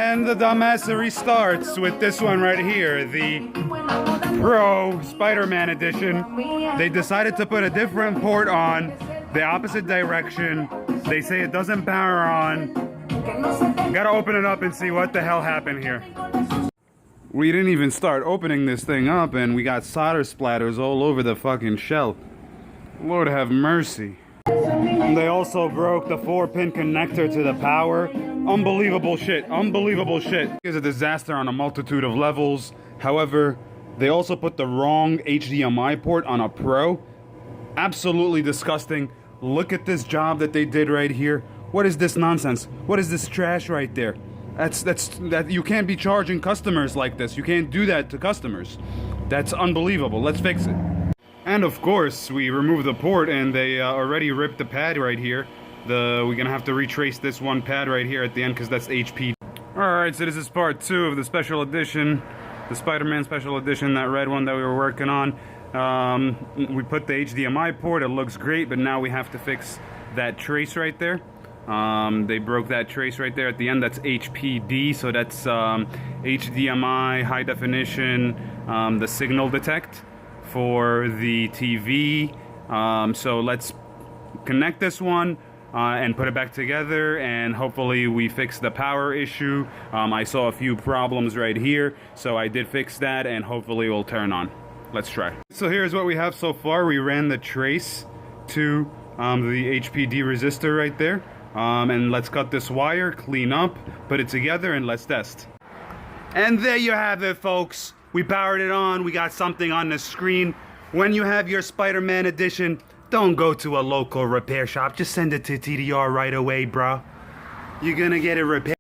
And the dumbassery starts with this one right here, the Pro Spider-Man edition. They decided to put a different port on the opposite direction. They say it doesn't power on. Gotta open it up and see what the hell happened here. We didn't even start opening this thing up and we got solder splatters all over the fucking shell. Lord have mercy. They also broke the 4-pin connector to the power. Unbelievable shit. Unbelievable shit. It's a disaster on a multitude of levels. However, they also put the wrong HDMI port on a Pro. Absolutely disgusting. Look at this job that they did right here. What is this nonsense? What is this trash right there? That you can't be charging customers like this. You can't do that to customers. That's unbelievable. Let's fix it. And of course, we removed the port and they already ripped the pad right here. We're gonna have to retrace this one pad right here at the end because that's HP. Alright, so this is part 2 of the special edition. The Spider-Man special edition, that red one that we were working on. We put the HDMI port, it looks great, but now we have to fix that trace right there. They broke that trace right there at the end. That's HPD, so that's HDMI, high definition, the signal detect for the TV. So let's connect this one and put it back together, and hopefully we fix the power issue. I saw a few problems right here, so I did fix that, and hopefully it will turn on. Let's try. So here's what we have so far. We ran the trace to the HPD resistor right there. And let's cut this wire, clean up, put it together, and let's test. And there you have it, folks. We powered it on. We got something on the screen. When you have your Spider-Man edition, don't go to a local repair shop. Just send it to TDR right away, bro. You're gonna get it repaired.